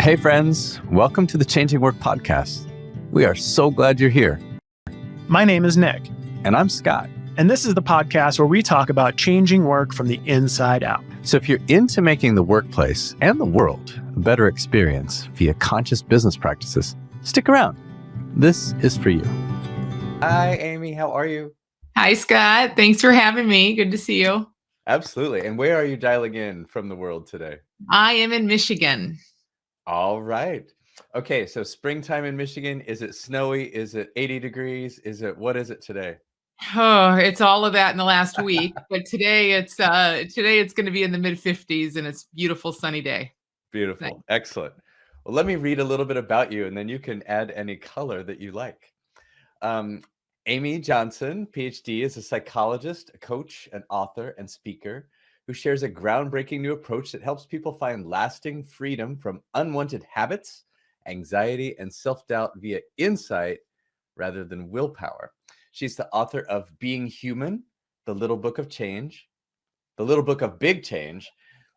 Hey friends, welcome to the Changing Work Podcast. We are so glad you're here. My name is Nick. And I'm Scott. And this is the podcast where we talk about changing work from the inside out. So if you're into making the workplace and the world a better experience via conscious business practices, stick around. This is for you. Hi, Amy. How are you? Hi, Scott. Thanks for having me. Good to see you. Absolutely. And where are you dialing in from the world today? I am in Michigan. All right. Okay, so springtime in Michigan, is it snowy? Is it 80 degrees? What is it today? Oh, it's all of that in the last week, but today it's going to be in the mid 50s and it's a beautiful sunny day. Beautiful. Nice. Excellent. Well, let me read a little bit about you and then you can add any color that you like. Amy Johnson, PhD, is a psychologist, a coach, an author, and speaker who shares a groundbreaking new approach that helps people find lasting freedom from unwanted habits, anxiety, and self-doubt via insight rather than willpower. She's the author of Being Human, The Little Book of Change, The Little Book of Big Change,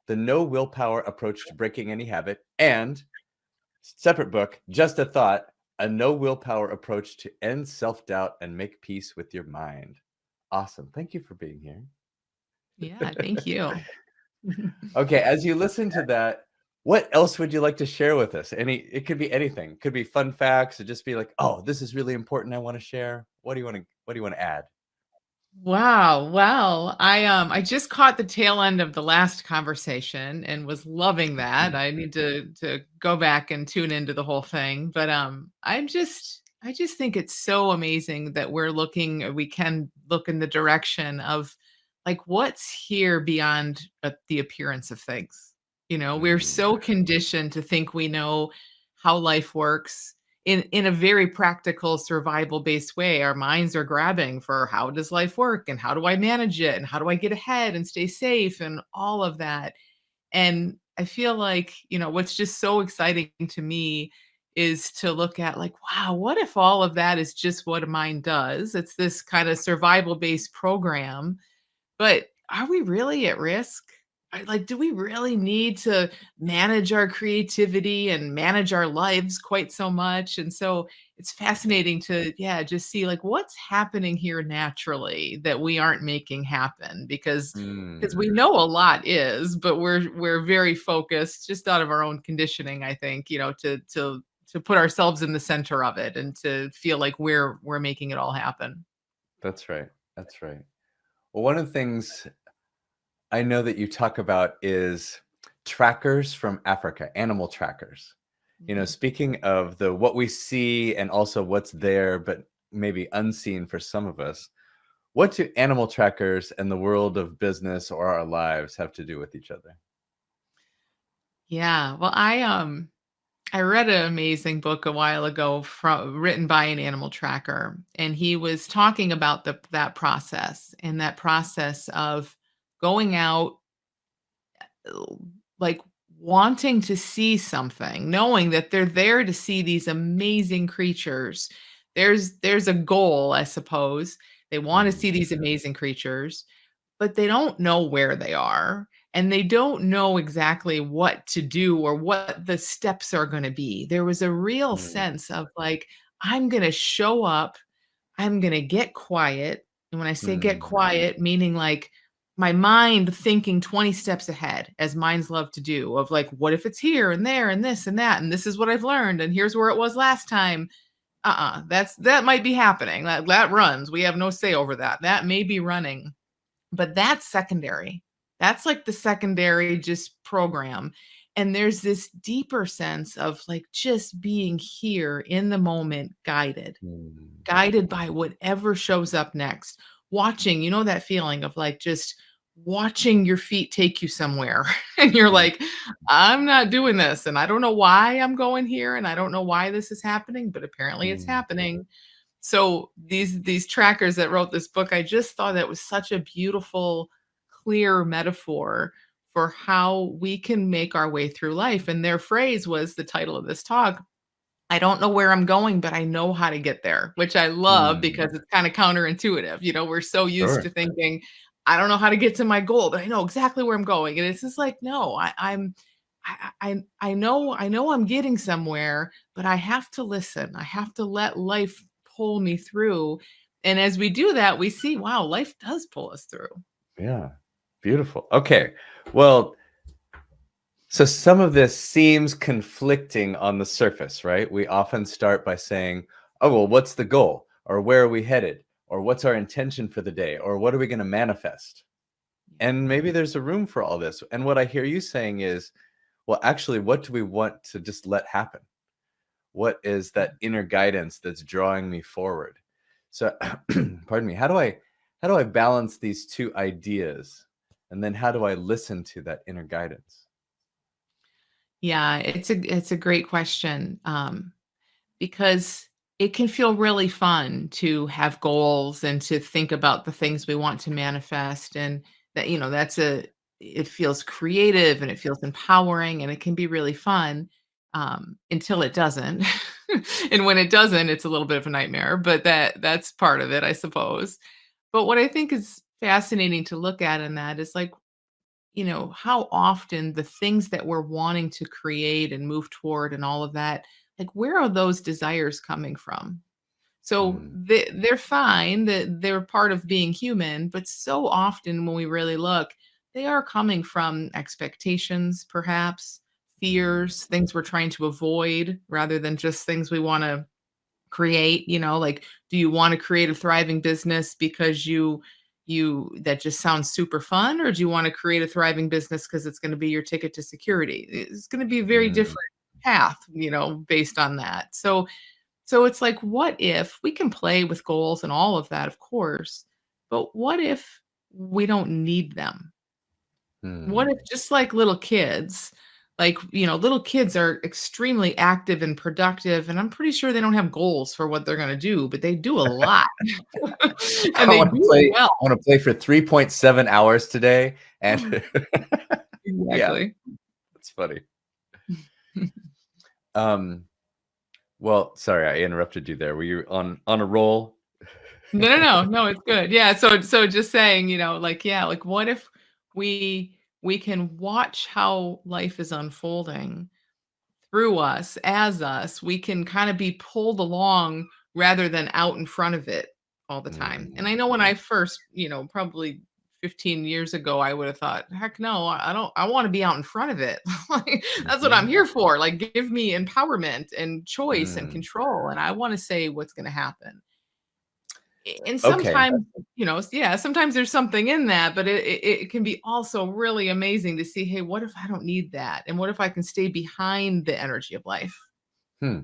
The No Willpower Approach to Breaking Any Habit, and separate book, Just a Thought, A No Willpower Approach to End Self-Doubt and Make Peace with Your Mind. Awesome. Thank you for being here. Yeah, thank you. Okay, as you listen to that, what else would you like to share with us? It could be anything. It could be fun facts, or just be like, oh, this is really important. I want to share. What do you want to add? Wow. Well, I just caught the tail end of the last conversation and was loving that. I need to go back and tune into the whole thing. But I just think it's so amazing that we can look in the direction of like what's here beyond the appearance of things. You know, we're so conditioned to think we know how life works in a very practical survival based way. Our minds are grabbing for how does life work and how do I manage it and how do I get ahead and stay safe and all of that. And I feel like, you know, what's just so exciting to me is to look at like, wow, what if all of that is just what a mind does? It's this kind of survival based program. But are we really at risk? Like, do we really need to manage our creativity and manage our lives quite so much? And so it's fascinating to, just see like what's happening here naturally that we aren't making happen because we know a lot is, but we're very focused just out of our own conditioning, I think, you know, to put ourselves in the center of it and to feel like we're making it all happen. That's right. Well, one of the things I know that you talk about is trackers from Africa, animal trackers. You know, speaking of what we see and also what's there, but maybe unseen for some of us, what do animal trackers and the world of business or our lives have to do with each other? Yeah, well, I read an amazing book a while ago written by an animal tracker, and he was talking about that process of going out, like wanting to see something, knowing that they're there to see these amazing creatures. There's a goal, I suppose. They want to see these amazing creatures, but they don't know where they are. And they don't know exactly what to do or what the steps are going to be. There was a real sense of like, I'm going to show up, I'm going to get quiet. And when I say get quiet, meaning like my mind thinking 20 steps ahead, as minds love to do, of like, what if it's here and there and this and that, and this is what I've learned, and here's where it was last time. That might be happening. That runs. We have no say over that. That may be running, but that's secondary. That's like the secondary just program. And there's this deeper sense of like just being here in the moment, guided by whatever shows up next. Watching, you know, that feeling of like just watching your feet take you somewhere. And you're like, I'm not doing this. And I don't know why I'm going here. And I don't know why this is happening, but apparently it's happening. So these trackers that wrote this book, I just thought that was such a beautiful, clear metaphor for how we can make our way through life. And their phrase was the title of this talk. I don't know where I'm going, but I know how to get there, which I love because it's kind of counterintuitive. You know, we're so used to thinking, I don't know how to get to my goal, but I know exactly where I'm going. And it's just like, no, I know I'm getting somewhere, but I have to listen. I have to let life pull me through. And as we do that, we see, wow, life does pull us through. Yeah. Beautiful. Okay. Well, so some of this seems conflicting on the surface, right? We often start by saying, oh, well, what's the goal? Or where are we headed? Or what's our intention for the day? Or what are we going to manifest? And maybe there's a room for all this. And what I hear you saying is, well, actually, what do we want to just let happen? What is that inner guidance that's drawing me forward? So, pardon me, how do I balance these two ideas? And then how do I listen to that inner guidance? Yeah, it's a great question. Because it can feel really fun to have goals and to think about the things we want to manifest, and that, that's a it feels creative and it feels empowering and it can be really fun, until it doesn't. And when it doesn't, it's a little bit of a nightmare, but that's part of it, I suppose. But what I think is fascinating to look at in that is, like, how often the things that we're wanting to create and move toward and all of that, like, where are those desires coming from? So Mm, they're fine, that they're part of being human, but so often when we really look, they are coming from expectations, perhaps, mm, fears, things we're trying to avoid rather than just things we want to create. Like, do you want to create a thriving business because you that just sounds super fun, or do you want to create a thriving business because it's going to be your ticket to security? It's going to be a very mm, different path, based on that. So it's like, what if we can play with goals and all of that, of course, but what if we don't need them? What if, mm. just like little kids, like, little kids are extremely active and productive, and I'm pretty sure they don't have goals for what they're gonna do, but they do a lot. And I they want to do it play. well. I want to play for 3.7 hours today, and yeah, Exactly. that's funny. Um, well, sorry, I interrupted you there. Were you on a roll? No, no, no, no, it's good. Yeah, so just saying, like, yeah, like, what if we can watch how life is unfolding through us, as us, we can kind of be pulled along rather than out in front of it all the time. And I Mm, know when I first, probably 15 years ago, I would have thought, heck no, I don't, I want to be out in front of it. Like, that's what I'm mhm, here for. Like, give me empowerment and choice and mm. control. And I want to say what's going to happen. And Okay. sometimes, yeah, sometimes there's something in that, but it can be also really amazing to see, hey, what if I don't need that? And what if I can stay behind the energy of life? Hmm.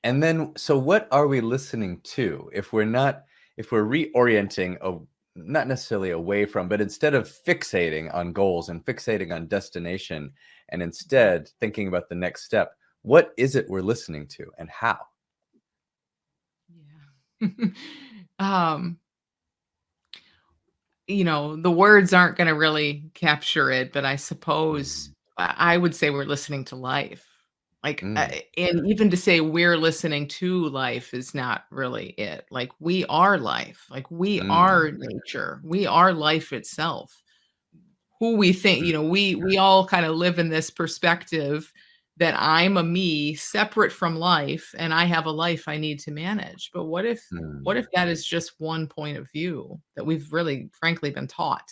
And then, so what are we listening to if we're reorienting, not necessarily away from, but instead of fixating on goals and fixating on destination, and instead thinking about the next step, what is it we're listening to and how? Yeah. um, the words aren't going to really capture it, but I suppose Mm, I would say we're listening to life. Like, mm, and even to say we're listening to life is not really it. Like, we are life. Like, we mm, are nature. We are life itself. Who we think, mm, we all kind of live in this perspective that I'm a me separate from life and I have a life I need to manage. But what if mm, that is just one point of view that we've really frankly been taught?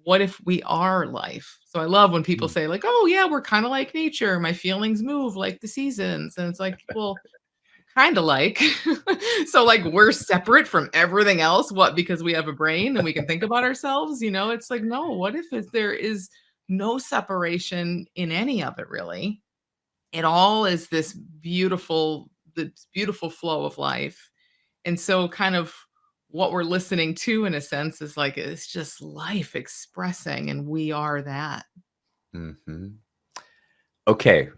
What if we are life? So I love when people mm. say, like, "Oh yeah, we're kind of like nature. My feelings move like the seasons." And it's like, well, kind of like. So, like, we're separate from everything else. What? Because we have a brain and we can think about ourselves? It's like, no, what if there is no separation in any of it, really? It all is this beautiful flow of life. And so, kind of, what we're listening to, in a sense, is like, it's just life expressing, and we are that. Mhm. Okay,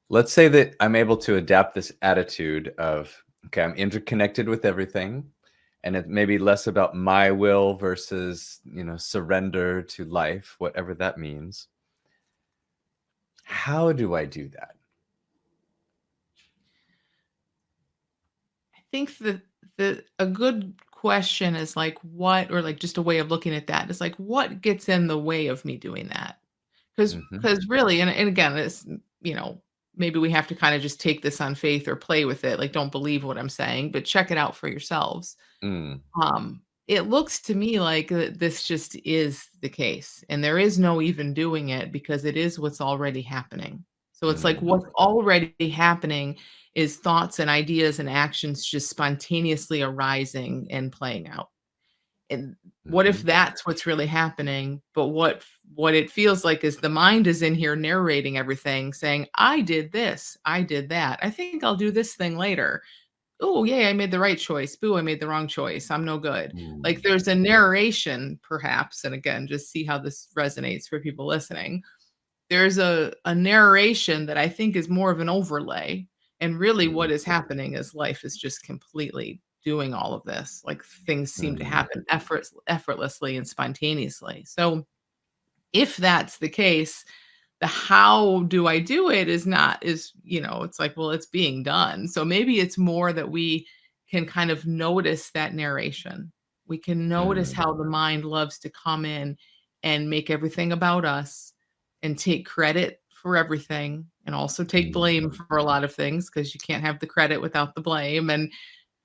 let's say that I'm able to adapt this attitude of, okay, I'm interconnected with everything, and it may be less about my will versus, surrender to life, whatever that means. How do I do that? I think the a good question is, like, what, or like just a way of looking at that is, like, what gets in the way of me doing that? Mhm. Because really, and again, this, you know, maybe we have to kind of just take this on faith or play with it. Like, don't believe what I'm saying, but check it out for yourselves. Mm. It looks to me like this just is the case, and there is no even doing it because it is what's already happening. So it's like Mm. what's already happening is thoughts and ideas and actions just spontaneously arising and playing out. And what if Mhm. that's what's really happening? But what it feels like is the mind is in here narrating everything, saying, "I did this, I did that. I think I'll do this thing later. Oh, yay, I made the right choice. Boo, I made the wrong choice. I'm no good." Like Mm. there's a narration, perhaps, and again, just see how this resonates for people listening. There's a narration that I think is more of an overlay, and really what Mm. is happening is life is just completely doing all of this. Like things seem to Mm. happen effortlessly and spontaneously. So if that's the case, the how do I do it is not is, it's like, well, it's being done. So maybe it's more that we can kind of notice that narration. We can notice Mm. how the mind loves to come in and make everything about us and take credit for everything and also take Mm. blame for a lot of things because you can't have the credit without the blame. And,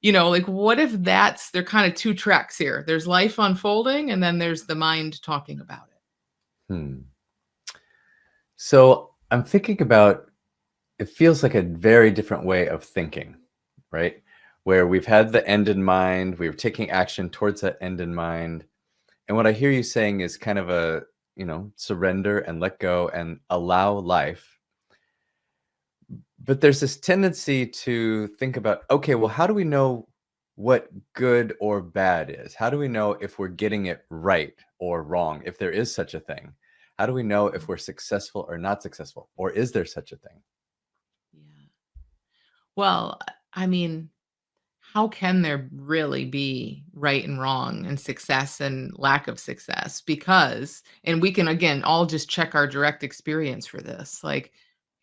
like what if there are kind of two tracks here? There's life unfolding and then there's the mind talking about it. Hmm. So I'm thinking about, it feels like a very different way of thinking, right? Where we've had the end in mind, we're taking action towards that end in mind. And what I hear you saying is kind of a, surrender and let go and allow life. But there's this tendency to think about, okay, well, how do we know what good or bad is? How do we know if we're getting it right or wrong, if there is such a thing? How do we know if we're successful or not successful? Or is there such a thing? Yeah. Well, I mean, how can there really be right and wrong and success and lack of success? Because, and we can again all just check our direct experience for this. Like,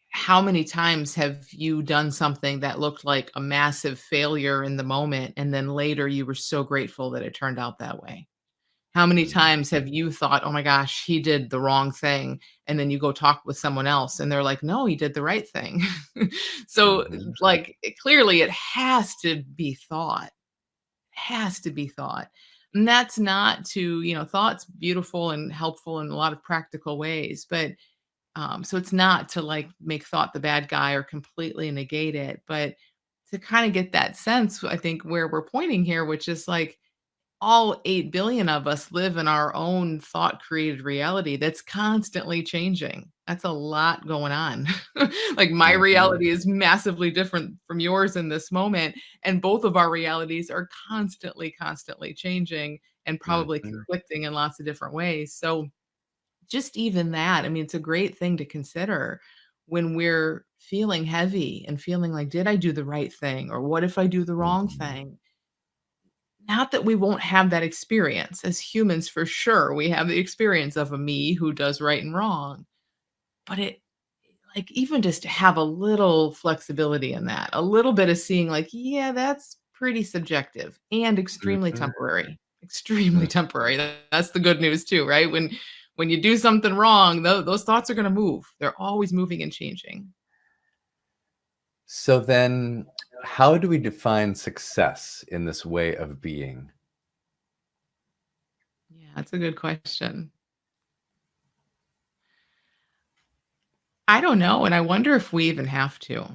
how many times have you done something that looked like a massive failure in the moment, and then later you were so grateful that it turned out that way? How many Mm. times have you thought, "Oh my gosh, he did the wrong thing," and then you go talk with someone else and they're like, "No, he did the right thing." So, Mhm. like, clearly it has to be thought, has to be thought. And that's not to, thought's beautiful and helpful in a lot of practical ways, but, so it's not to, like, make thought the bad guy or completely negate it, but to kinda get that sense, I think, where we're pointing here, which is, like, all 8 billion of us live in our own thought created reality that's constantly changing. That's a lot going on. Like my Mhm. reality is massively different from yours in this moment. And both of our realities are constantly, constantly changing and probably Mhm. conflicting in lots of different ways. So just even that, I mean, it's a great thing to consider when we're feeling heavy and feeling like, did I do the right thing? Or what if I do the wrong Mhm. thing? Not that we won't have that experience. As humans, for sure, we have the experience of a me who does right and wrong, but like, even just to have a little flexibility in that, a little bit of seeing like, yeah, that's pretty subjective and extremely Mhm. temporary, extremely Mm. temporary. That's the good news too, right? When you do something wrong, those thoughts are gonna move. They're always moving and changing. So then, how do we define success in this way of being? Yeah, that's a good question. I don't know, and I wonder if we even have to.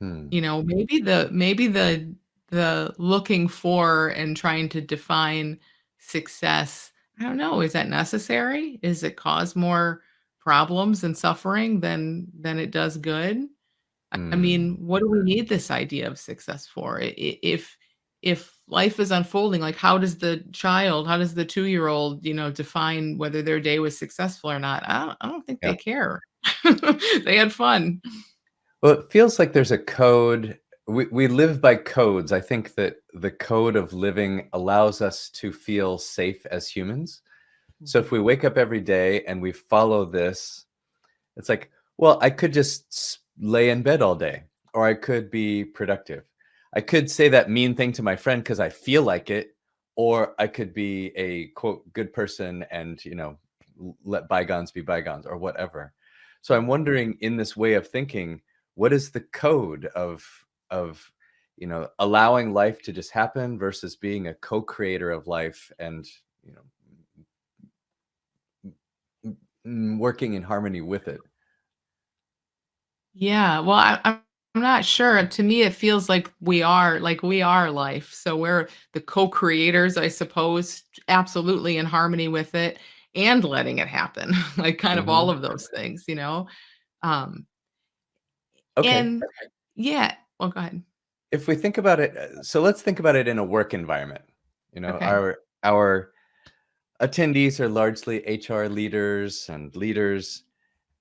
Hmm. Maybe the looking for and trying to define success, I don't know, is that necessary? Is it cause more problems and suffering than it does good? I Hmm. mean, what do we need this idea of success for? If life is unfolding, like how does the 2-year-old, define whether their day was successful or not? I don't think Yeah. they care. They had fun. Well, it feels like there's a code. We live by codes. I think that the code of living allows us to feel safe as humans. So if we Mhm. wake up every day and we follow this, it's like, well, I could just lay in bed all day, or I could be productive. I could say that mean thing to my friend because I feel like it, or I could be a quote good person and let bygones be bygones or whatever. So I'm wondering, in this way of thinking, what is the code of allowing life to just happen versus being a co-creator of life and you know working in harmony with it? Yeah, well, I'm not sure. To me, it feels like we are life. So we're the co-creators, I suppose, absolutely in harmony with it and letting it happen. Like kind of all Hmm. of those things, you know? Um, Okay. and yeah, well, go ahead. If we think about it, so let's think about it in a work environment. Okay. Our attendees are largely HR leaders and leaders,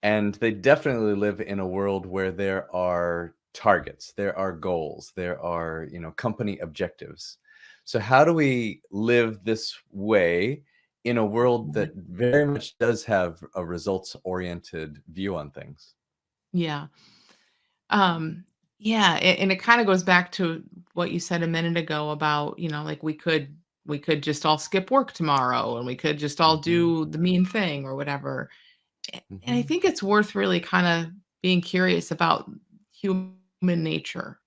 and they definitely live in a world where there are targets, there are goals, there are, company objectives. So how do we live this way in a world Mhm. that very much does have a results oriented view on things? Yeah. Um, yeah, and it kind of goes back to what you said a minute ago about, like we could just all skip work tomorrow and we could just all Hmm. do the mean thing or whatever. And I Hmm. think it's worth really kind of being curious about human nature.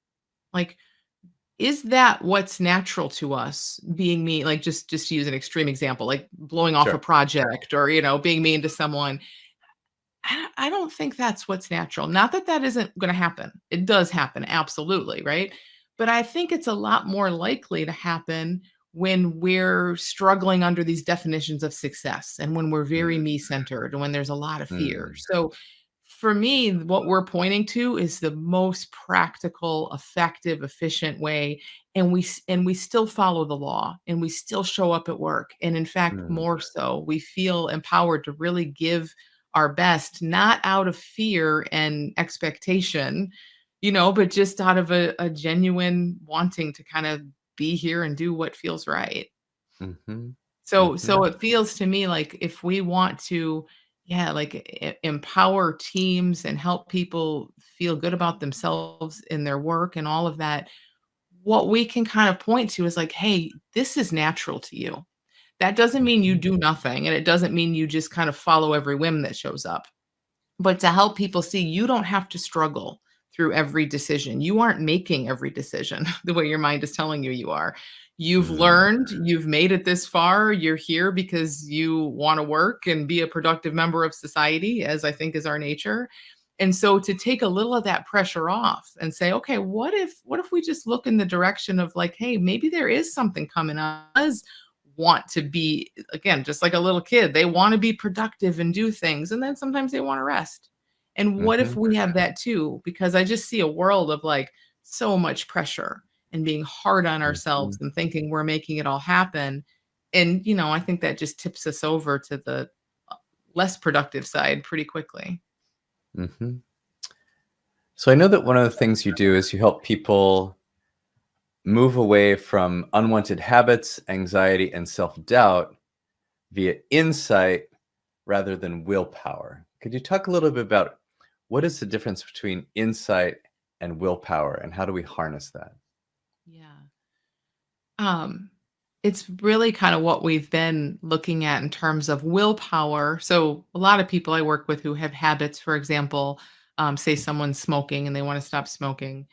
Like, is that what's natural to us being mean? Like just to use an extreme example, like blowing off a Sure. project or, being mean to someone. I don't think that's what's natural. Not that that isn't gonna happen. It does happen, absolutely, right? But I think it's a lot more likely to happen when we're struggling under these definitions of success and when we're very Mm, me-centered and when there's a lot of fear. mm, So, for me, what we're pointing to is the most practical, effective, efficient way, and we still follow the law, and we still show up at work, and in fact, mm, more so, we feel empowered to really give our best, not out of fear and expectation, but just out of a genuine wanting to kind of be here and do what feels right. mhm, So mhm, it feels to me like if we want to, yeah, like empower teams and help people feel good about themselves in their work and all of that, what we can kind of point to is like, hey, this is natural to you. That doesn't mean you mhm, do nothing, and it doesn't mean you just kind of follow every whim that shows up. But to help people see you don't have to struggle through every decision. You aren't making every decision the way your mind is telling you you are. You've mm, learned, you've made it this far, you're here because you wanna work and be a productive member of society, as I think is our nature. And so to take a little of that pressure off and say, "Okay, what if we just look in the direction of like, hey, maybe there is something coming up want to be again, just like a little kid, they wanna be productive and do things, and then sometimes they wanna rest. And what if mhm, we have that too? Because I just see a world of, like, so much pressure and being hard on ourselves mhm, and thinking we're making it all happen, and, I think that just tips us over to the, less productive side pretty quickly. mhm. So I know that one of the things you do is you help people move away from unwanted habits, anxiety, and self-doubt via insight rather than willpower. Could you talk a little bit about what is the difference between insight and willpower, and how do we harness that? Yeah. Um, it's really kind of what we've been looking at in terms of willpower. So, a lot of people I work with who have habits, for example, say someone's smoking and they want to stop smoking,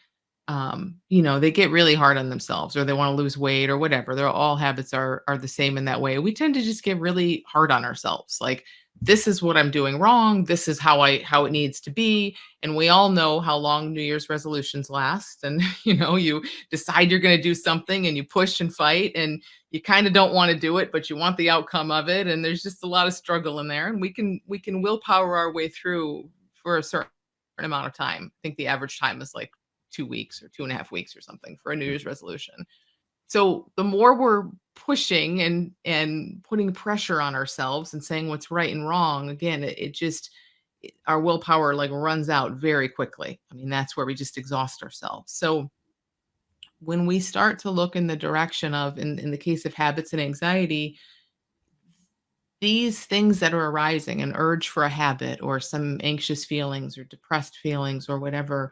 they get really hard on themselves or they want to lose weight or whatever. They're all habits are the same in that way. We tend to just get really hard on ourselves. Like this is what I'm doing wrong. This is how it needs to be. And we all know how long New Year's resolutions last. And you decide you're going to do something and you push and fight and you kind of don't want to do it, but you want the outcome of it. And there's just a lot of struggle in there. And we can willpower our way through for a certain amount of time. I think the average time is like 2 weeks or 2.5 weeks or something for a New Year's resolution. So the more we're pushing and putting pressure on ourselves and saying what's right and wrong, again, our willpower like runs out very quickly. I mean, that's where we just exhaust ourselves. So when we start to look in the direction of, in the case of habits and anxiety, these things that are arising, an urge for a habit or some anxious feelings or depressed feelings or whatever,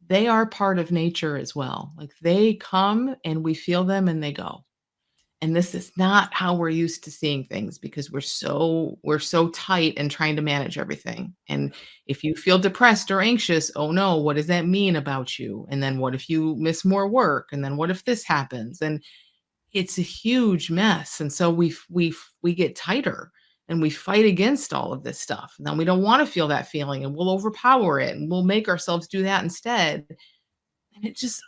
they are part of nature as well. Like, they come and we feel them and they go. And this is not how we're used to seeing things because we're so tight and trying to manage everything. And if you feel depressed or anxious, oh no, what does that mean about you? And then what if you miss more work? And then what if this happens? And it's a huge mess. And so we get tighter and we fight against all of this stuff. And then we don't want to feel that feeling and we'll overpower it and we'll make ourselves do that instead. And it just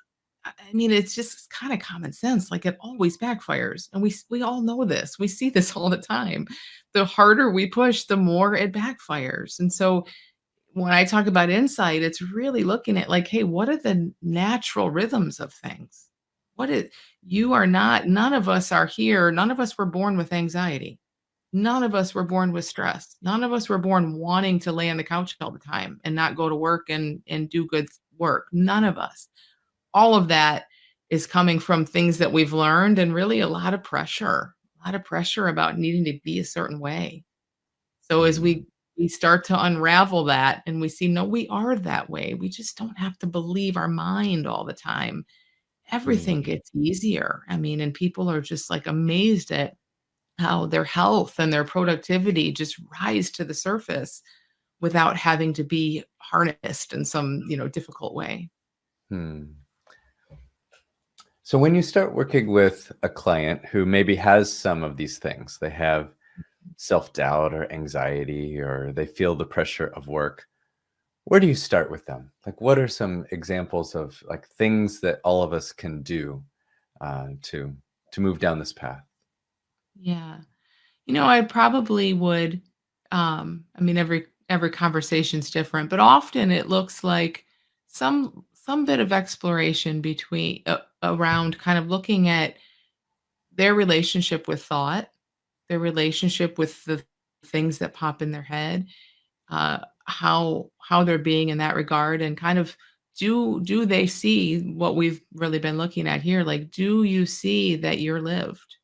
I mean, it's just kind of common sense, like, it always backfires, and we all know this, we see this all the time. The harder we push, the more it backfires, and so, when I talk about insight, it's really looking at, like, "Hey, what are the natural rhythms of things?" What is you are not none of us are here, none of us were born with anxiety. None of us were born with stress. None of us were born wanting to lay on the couch all the time and not go to work and do good work. None of us. All of that is coming from things that we've learned and really a lot of pressure about needing to be a certain way. So as Hmm. we start to unravel that and we see, no, we are that way. We just don't have to believe our mind all the time. Everything Hmm. gets easier. I mean, and people are just like amazed at how their health and their productivity just rise to the surface without having to be harnessed in some, difficult way. Hmm. So when you start working with a client who maybe has some of these things, they have self-doubt or anxiety, or they feel the pressure of work, where do you start with them? Like, what are some examples of like things that all of us can do to move down this path? Yeah. I probably would, I mean, every conversation's different, but often it looks like some bit of exploration between around kind of looking at their relationship with thought, their relationship with the things that pop in their head, how they're being in that regard, and kind of do they see what we've really been looking at here? Like, do you see that you're lived?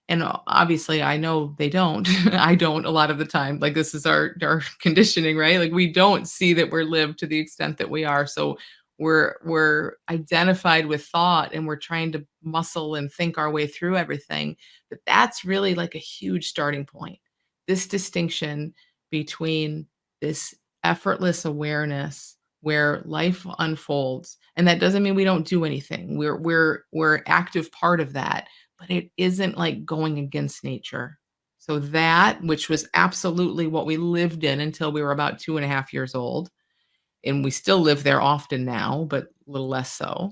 And obviously, I know they don't. I don't a lot of the time. Like, this is our conditioning, right? Like, we don't see that we're lived to the extent that we are. So we're identified with thought and we're trying to muscle and think our way through everything. But that's really like a huge starting point. This distinction between this effortless awareness where life unfolds. And that doesn't mean we don't do anything. We're active part of that, but it isn't like going against nature. So that, which was absolutely what we lived in until we were about 2.5 years old, and we still live there often now, but a little less so.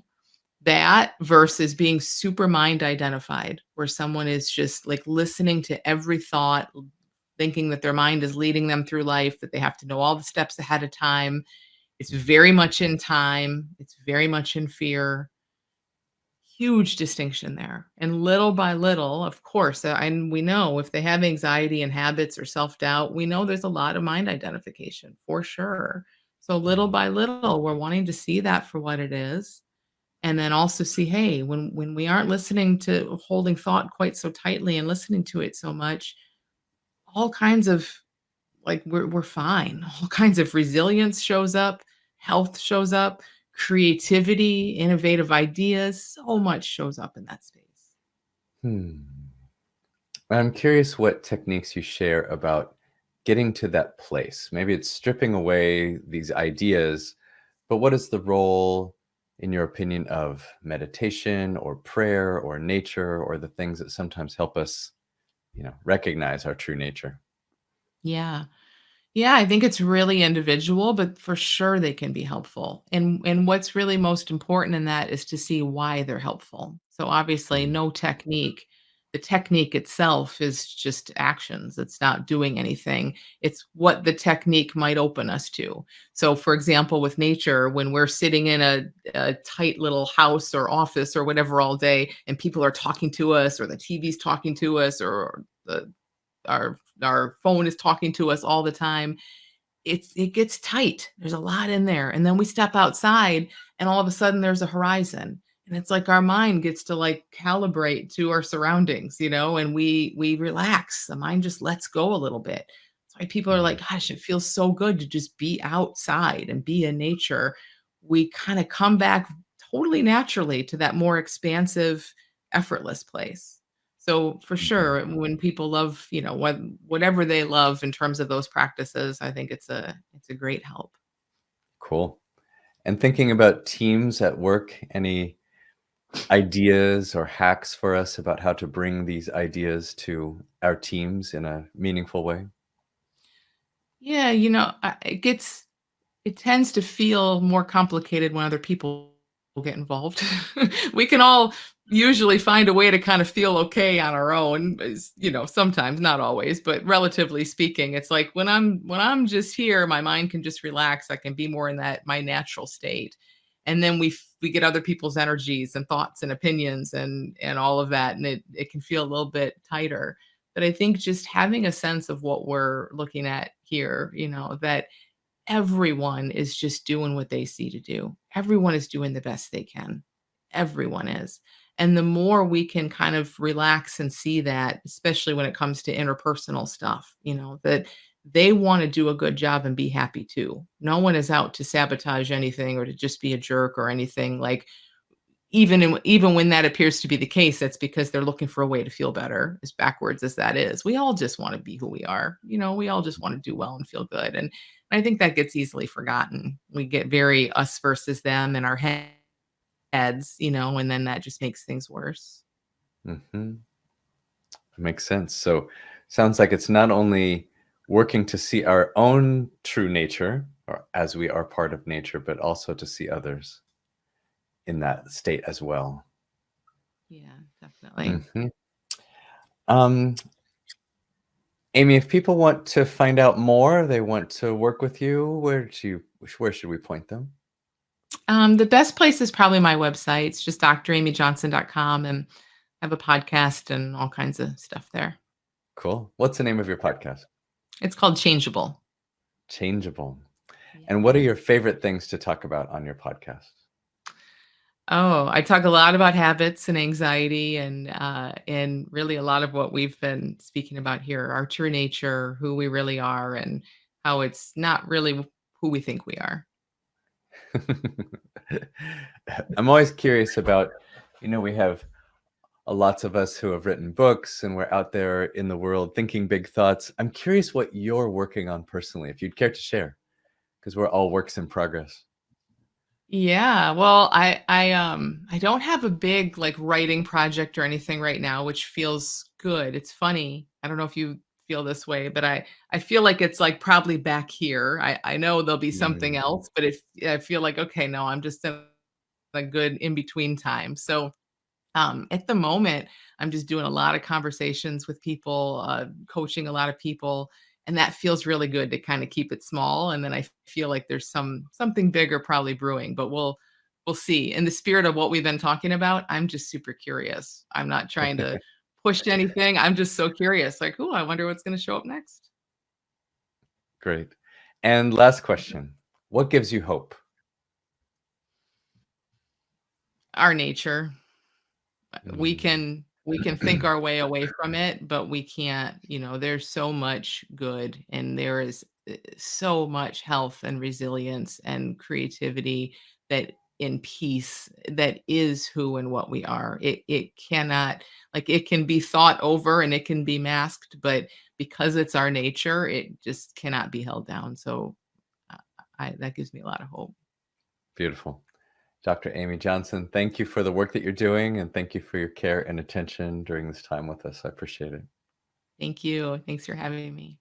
That versus being super mind identified, where someone is just like listening to every thought, thinking that their mind is leading them through life, that they have to know all the steps ahead of time. It's very much in time, it's very much in fear. Huge distinction there. And little by little, of course, and we know if they have anxiety and habits or self-doubt, we know there's a lot of mind identification for sure. So little Mm. by little, we're wanting to see that for what it is. And then also see, hey, when we aren't listening to holding thought quite so tightly and listening to it so much, all kinds of like we're fine. All kinds of resilience shows up, health shows up, creativity, innovative ideas, so much shows up in that space. Hmm. I'm curious what techniques you share about getting to that place. Maybe it's stripping away these ideas, but what is the role, in your opinion, of meditation or prayer or nature or the things that sometimes help us, recognize our true nature? Yeah. Yeah, I think it's really individual, but for sure they can be helpful. And what's really most important in that is to see why they're helpful. So obviously Mm. no technique. The technique itself is just actions. It's not doing anything. It's what the technique might open us to. So for example, with nature, when we're sitting in a tight little house or office or whatever all day and people are talking to us or the TV's talking to us or our phone is talking to us all the time, it gets tight. There's a lot in there, and then we step outside, and all of a sudden there's a horizon, and it's like our mind gets to like calibrate to our surroundings, and we relax. The mind just lets go a little bit. That's why people are Mm. like, "Gosh, it feels so good to just be outside and be in nature." We kind of come back totally naturally to that more expansive, effortless place. So for Mhm. sure, when people love, whatever they love in terms of those practices, I think it's a great help. Cool. And thinking about teams at work, any ideas or hacks for us about how to bring these ideas to our teams in a meaningful way? Yeah, it tends to feel more complicated when other people get involved. We can all usually find a way to kind of feel okay on our own, sometimes, not always, but relatively speaking, it's like when I'm just here, my mind can just relax. I can be more in that my natural state. And then we get other people's energies and thoughts and opinions and all of that, and it can feel a little bit tighter. But I think just having a sense of what we're looking at here, that everyone is just doing what they see to do. Everyone is doing the best they can. Everyone is. And the more we can kind of relax and see that, especially when it comes to interpersonal stuff, that they want to do a good job and be happy too. No one is out to sabotage anything or to just be a jerk or anything. Like even when that appears to be the case, that's because they're looking for a way to feel better, as backwards as that is. We all just wanna be who we are, we all just wanna do well and feel good, and I think that gets easily forgotten. We get very us versus them in our heads, and then that just makes things worse. Mhm. Makes sense. So, sounds like it's not only working to see our own true nature, or as we are part of nature, but also to see others in that state as well. Yeah, definitely. Mhm. Um, Amy, if people want to find out more, they want to work with you, where should we point them? The best place is probably my website. It's just dramyjohnson.com, and I have a podcast and all kinds of stuff there. Cool. What's the name of your podcast? It's called Changeable. Changeable. Yeah. And what are your favorite things to talk about on your podcast? Oh, I talk a lot about habits and anxiety and really a lot of what we've been speaking about here, our true nature, who we really are, and how it's not really who we think we are. I'm always curious about, we have lots of us who have written books and we're out there in the world thinking big thoughts. I'm curious what you're working on personally, if you'd care to share, because we're all works in progress. Yeah, well, I don't have a big like writing project or anything right now, which feels good. It's funny. I don't know if you feel this way, but I feel like it's like probably back here. I know there'll be something Mm, else, but if I feel like okay, no, I'm just in a good in between time. So at the moment, I'm just doing a lot of conversations with people, coaching a lot of people, and that feels really good to kind of keep it small. And then I feel like there's something bigger probably brewing, but we'll see. In the spirit of what we've been talking about, I'm just super curious. I'm not trying to push anything. I'm just so curious. Like, oh, I wonder what's going to show up next. great. And last question, what gives you hope? Our nature. We Mm. can we can think our way away from it, but we can't, there's so much good and there is so much health and resilience and creativity that in peace that is who and what we are. It cannot like it can be thought over and it can be masked, but because it's our nature, it just cannot be held down. So uh, I that gives me a lot of hope. Beautiful. Dr. Amy Johnson, thank you for the work that you're doing and thank you for your care and attention during this time with us. I appreciate it. Thank you. Thanks for having me.